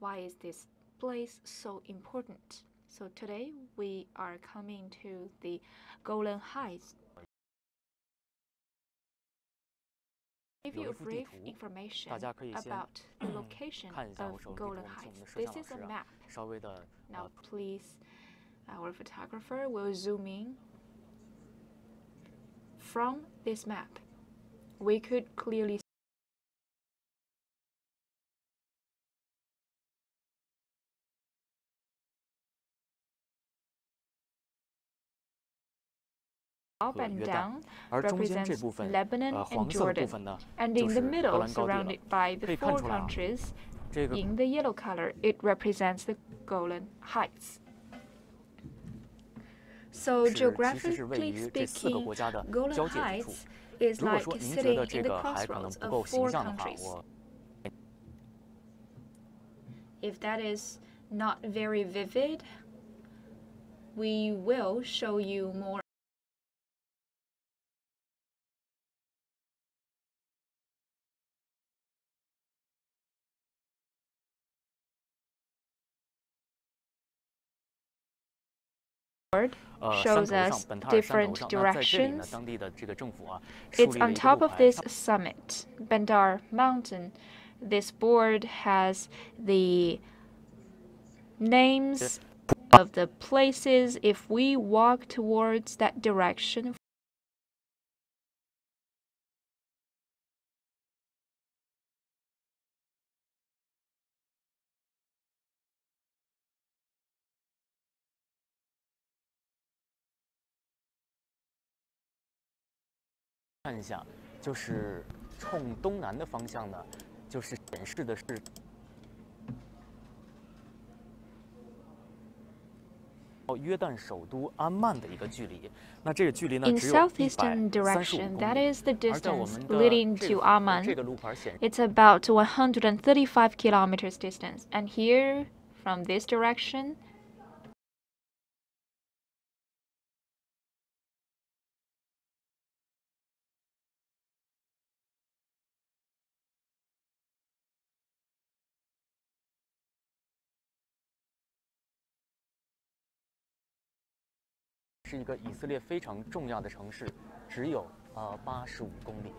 why is this place so important? So today we are coming to the Golan Heights. Give you a brief information about the location of Golan Heights. This is a map. Now please, our photographer will zoom in. From this map, we could clearly see up and down represents Lebanon and Jordan, and in the middle, surrounded by the four countries, in the yellow color, it represents the Golan Heights. So geographically speaking, Golan Heights is like sitting in the crossroads of four countries. If that is not very vivid, we will show you more. Shows us different directions. It's on top of this summit, Bandar Mountain. This board has the names of the places. If we walk towards that direction,看一下，就是冲东南的方向呢，就是显示的是约旦首都安曼的一个距离。那这个距离呢，只有135公里。 that is the distance leading to Amman. It's about 135 kilometers distance. And here, from this direction,是一个以色列非常重要的城市，只有85公里。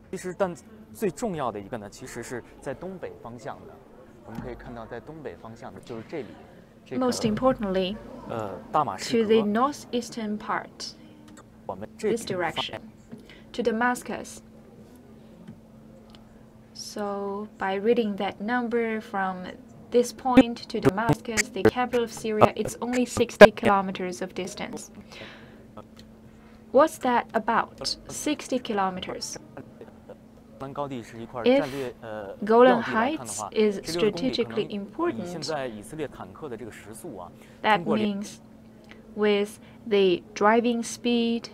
其实，但最重要的一个呢，其实是在东北方向的。我们可以看到，在东北方向的就是这里。most importantly, 大马士 to the 革。 northeastern part, 我们这 this direction, to Damascus. So by reading that number from this point to Damascus, the capital of Syria, it's only 60 kilometers of distance. What's that about? 60 kilometers. If Golan Heights is strategically important, that means with the driving speed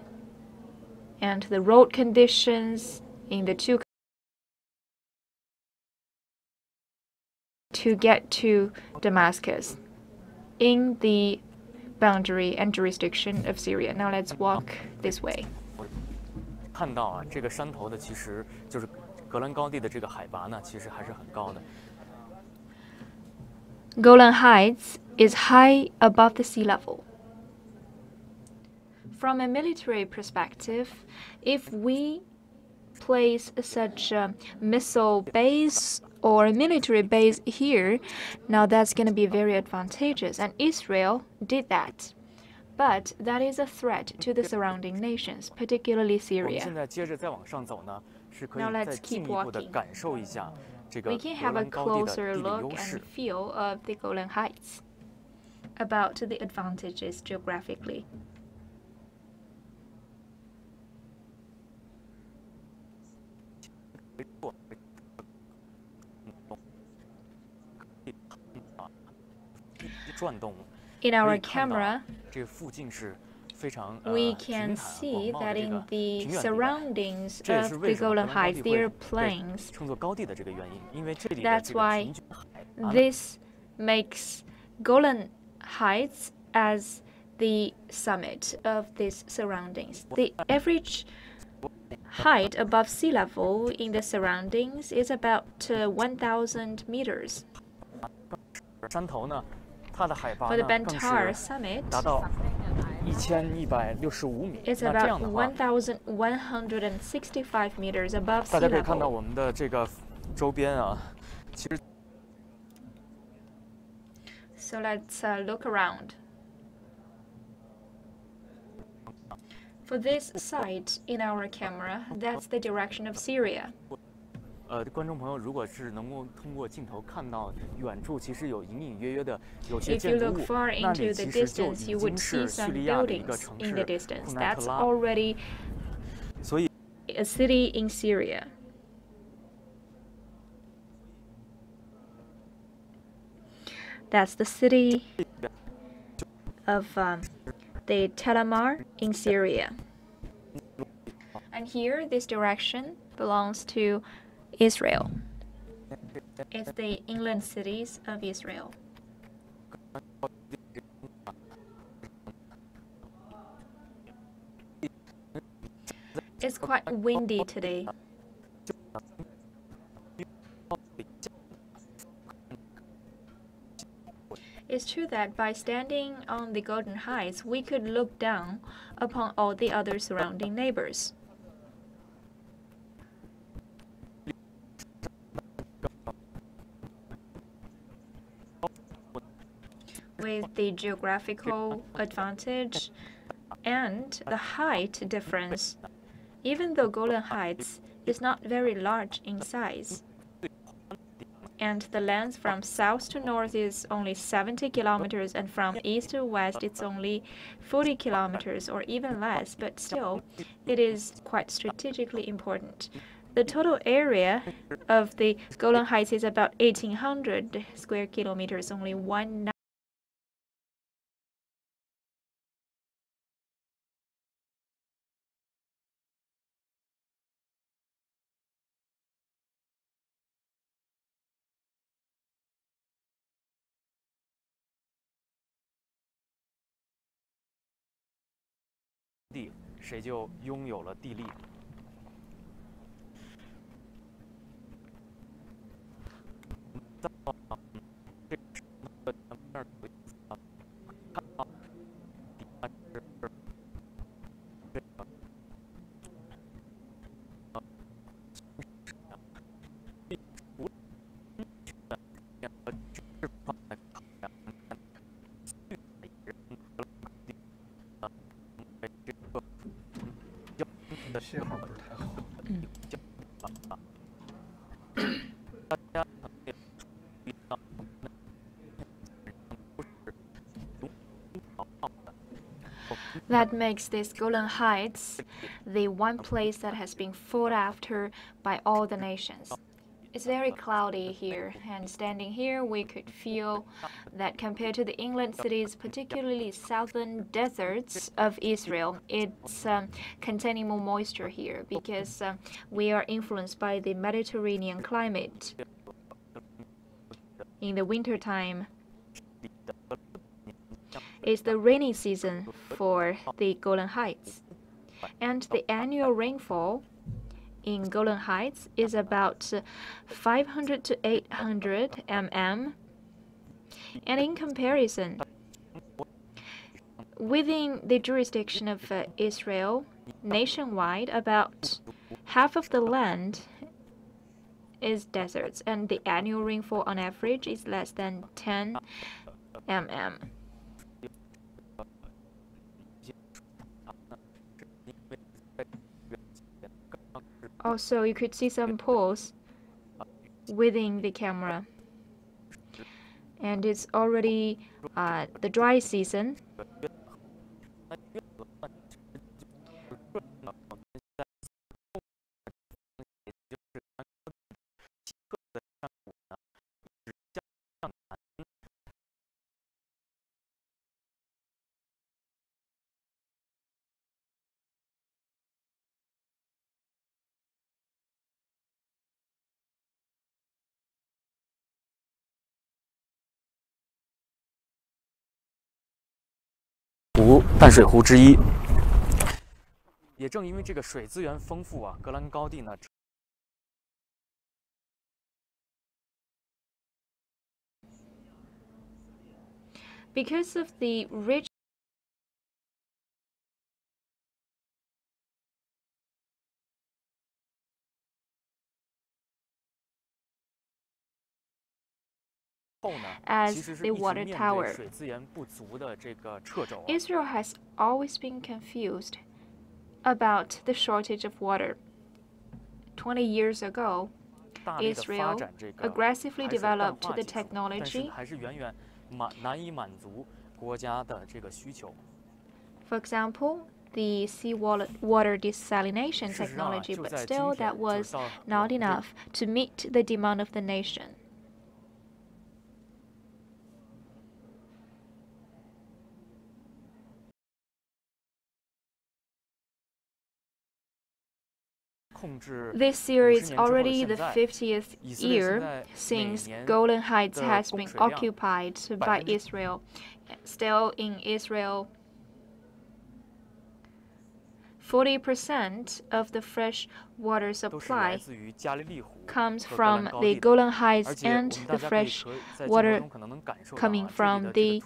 and the road conditions in the two to get to Damascus in the boundary and jurisdiction of Syria. Now let's walk this way. 看到啊，这个山头的其实就是戈兰高地的这个海拔呢，其实还是很高的。Golan Heights is high above the sea level. From a military perspective, if we place such a missile base or a military base here, now that's going to be very advantageous, and Israel did that. But that is a threat to the surrounding nations, particularly Syria. Now let's keep walking. We can have a closer look and feel of the Golan Heights, about the advantages geographically. In our camera, we can see that in the surroundings of the Golan Heights, there are plains. That's why this makes Golan Heights as the summit of these surroundings. The average height above sea level in the surroundings is about 1,000 meters. 山头呢，它的海拔 For 呢 the 更 Bantara 是 summit, 达到1165米。 it's 那这 about 样的话， 1,165 meters above 大 sea 家可以看到 level. 我们的这个周边啊，其实 So let's look around. For this site in our camera, that's the direction of Syria. 观众朋友，如果是能够通过镜头看到远处，其实有隐隐约约的有些 If you 建筑 look 物， far 那 into 里 the 其实就 distance, 已 you 经 would 是 see 叙 some 利亚的一个 buildings 城 in 市 the 库 distance. 奈特 That's 拉。 already 所以 a city in Syria. That's the city of the Telamar in Syria. And here, this direction belongs to Israel. It's the inland cities of Israel. It's quite windy today. It's true that by standing on the Golan Heights, we could look down upon all the other surrounding neighbors. With the geographical advantage and the height difference, even though Golan Heights is not very large in size, and the length from south to north is only 70 kilometers, and from east to west it's only 40 kilometers or even less, but still, it is quite strategically important. The total area of the Golan Heights is about 1,800 square kilometers, only 1/9. "地，谁就拥有了地利。" That makes this Golan Heights the one place that has been fought after by all the nations. It's very cloudy here, and standing here, we could feel that compared to the inland cities, particularly southern deserts of Israel, it's containing more moisture here because we are influenced by the Mediterranean climate. In the wintertime, it's the rainy season for the Golan Heights, and the annual rainfall in Golan Heights is about 500 to 800 mm. And in comparison, within the jurisdiction of Israel, nationwide, about half of the land is deserts, and the annual rainfall on average is less than 10 mm. Also, you could see some pools within the camera. And it's already the dry season. 淡水湖之一。也正因为这个水资源丰富啊，戈兰高地呢。 Because of the rich as the water tower, Israel has always been confused about the shortage of water. 20 years ago, Israel aggressively developed the technology. For example, the seawater desalination technology, but still that was not enough to meet the demand of the nation. This year is already the 50th year since Golan Heights has been occupied by Israel. Still in Israel, 40% of the fresh water supply comes from the Golan Heights, and the fresh water coming from the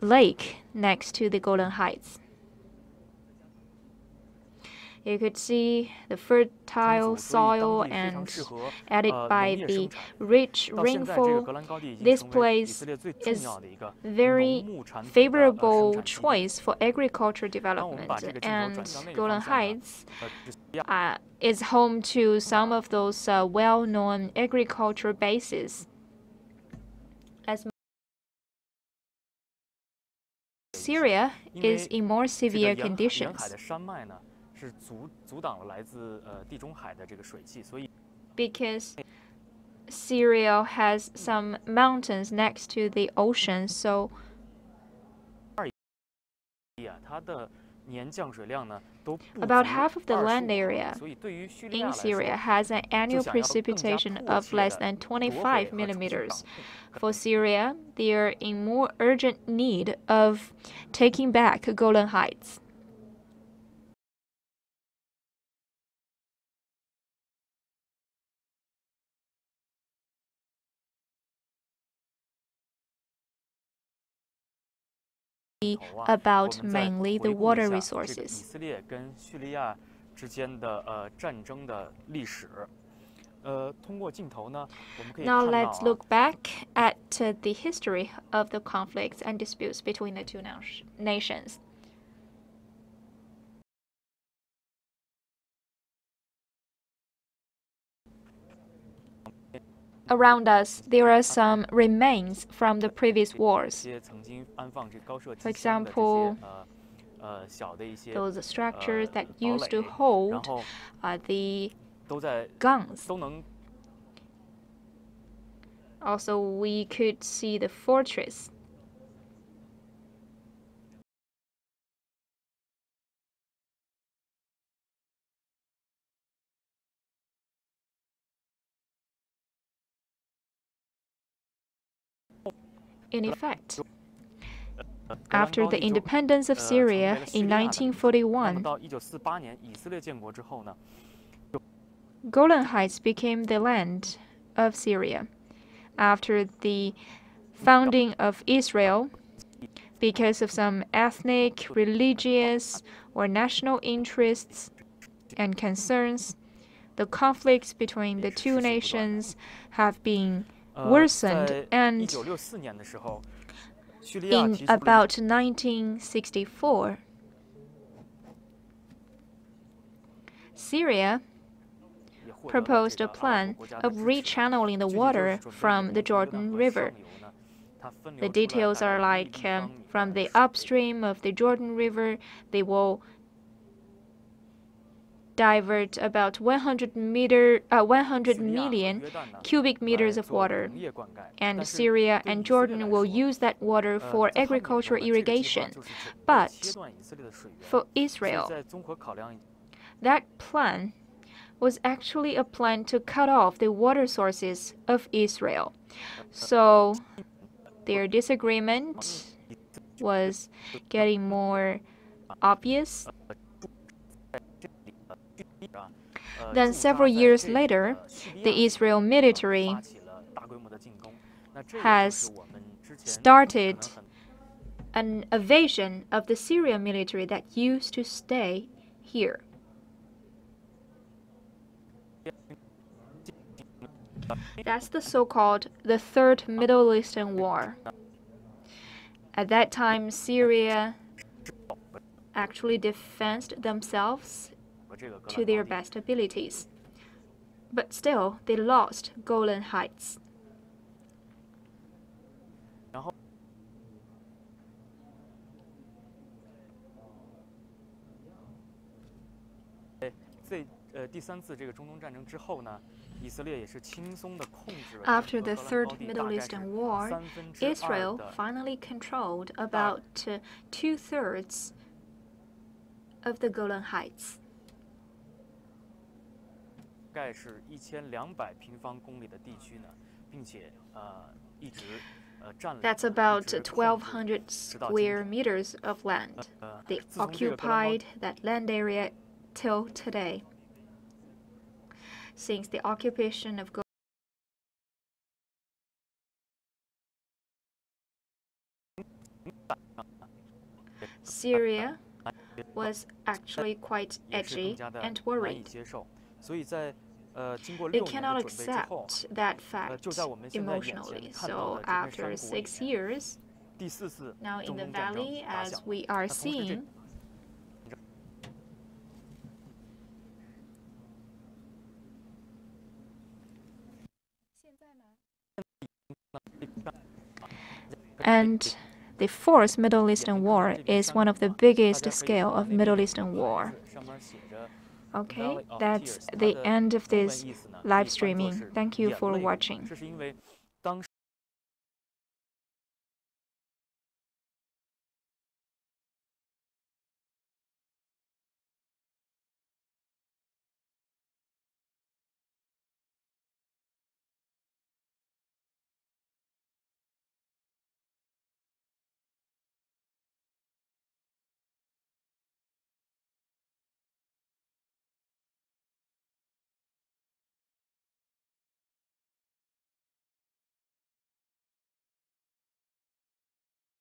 lake next to the Golan Heights. You could see the fertile soil, and added by the rich rainfall, this place is very favorable choice for agriculture development. And Golan Heights is home to some of those well-known agriculture bases. As Syria is in more severe conditions. Because Syria has some mountains next to the ocean, so about half of the land area in Syria has an annual precipitation of less than 25 millimeters. For Syria, they are in more urgent need of taking back Golan Heights. About mainly the water resources. Now let's look back at the history of the conflicts and disputes between the two nations. Around us, there are some remains from the previous wars. For example, those structures that used to hold the guns. Also, we could see the fortress. In effect, after the independence of Syria in 1941, Golan Heights became the land of Syria. After the founding of Israel, because of some ethnic, religious, or national interests and concerns, the conflicts between the two nations have been worsened, and in about 1964, Syria proposed a plan of rechanneling the water from the Jordan River. The details are like from the upstream of the Jordan River, they will divert about 100 million cubic meters of water, and Syria and Jordan will use that water for agricultural irrigation. But for Israel, that plan was actually a plan to cut off the water sources of Israel. So their disagreement was getting more obvious. Then several years later, the Israel military has started an invasion of the Syrian military that used to stay here. That's the so-called the Third Middle Eastern War. At that time, Syria actually defended themselves to their best abilities. But still, they lost Golan Heights. After the Third Middle Eastern War, Israel finally controlled about 2/3 of the Golan Heights. That's about 1,200 square meters of land. They occupied that land area till today. Since the occupation of Syria was actually quite edgy and worried. They cannot accept that fact emotionally. So after 6 years, now in the valley, as we are seeing, and the Fourth Middle Eastern War is one of the biggest scale of Middle Eastern war. Okay, that's the end of this live streaming. Thank you for watching.